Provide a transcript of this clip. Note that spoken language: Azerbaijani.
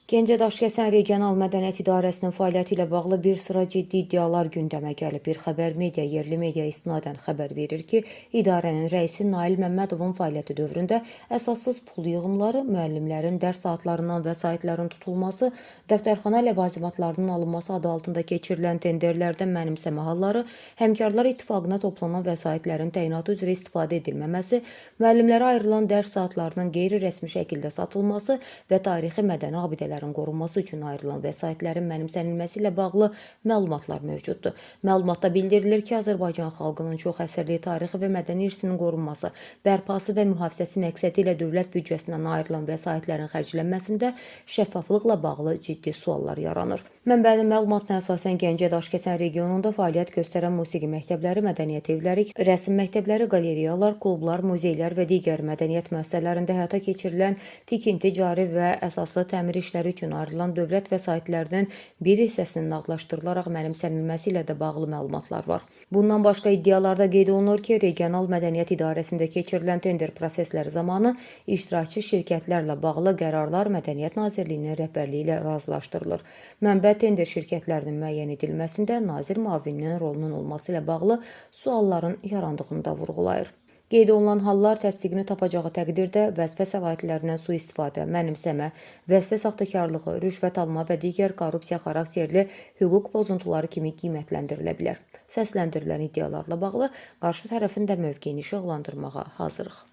Gəncə Daşkəsən Regional Mədəniyyət İdarəsinin fəaliyyəti ilə bağlı bir sıra ciddi iddialar gündəmə gəlib. Bir xəbər media, yerli media istinadən xəbər verir ki, idarənin rəisi Nail Məmmədovun fəaliyyəti dövründə əsassız pul yığımları, müəllimlərin dərs saatlarından vəsaitlərin tutulması, dəftərxana ləvazimatlarının alınması adı altında keçirilən tenderlərdə mənimsəmə halları, Həmkarlar İttifaqına toplanan vəsaitlərin təyinatı üzrə istifadə edilməməsi, müəllimlərə ayrılan dərs saatlarının qeyri-rəsmi şəkildə satılması və tarixi mədəni abidələrin qorunması üçün ayrılan vəsaitlərin mənimsənilməsi ilə bağlı məlumatlar mövcuddur. Məlumatda bildirilir ki, Azərbaycan xalqının çox əsrlik tarixi və mədəni irsinin qorunması, bərpası və mühafizəsi məqsədi ilə dövlət büdcəsindən ayrılan vəsaitlərin xərclənməsində şəffaflıqla bağlı ciddi suallar yaranır. Mənbənin məlumatına əsasən Gəncə Daşkəsən regionunda fəaliyyət göstərən musiqi məktəbləri, mədəniyyət evləri, rəsm məktəbləri, qaleriyalar, klublar, muzeylər və digər mədəniyyət müəssisələrində həyata keçirilən tikinti, cari və əsaslı təmir işləri üçün ayrılan dövlət vəsaitlərinin bir hissəsinin nağdlaşdırılaraq mənimsənilməsi ilə də bağlı məlumatlar var. Bundan başqa iddialarda qeyd olunur ki, Regional Mədəniyyət İdarəsində keçirilən tender prosesləri zamanı iştirakçı şirkətlərlə bağlı qərarlar Mədəniyyət Nazirliyinin rəhbərliyi ilə razılaşdırılır. Mənbə tender şirkətlərinin müəyyən edilməsində nazir müavininin rolunun olması ilə bağlı sualların yarandığını da vurğulayır. Qeyd olunan hallar təsdiqini tapacağı təqdirdə vəzifə səlahiyyətlərindən sui-istifadə, mənimsəmə, vəzifə saxtakarlığı, rüşvət alma və digər korrupsiya xarakterli hüquq pozuntuları kimi qiymətləndirilə bilər. Səsləndirilən iddialarla bağlı qarşı tərəfin də mövqeyini işıqlandırmağa hazırıq.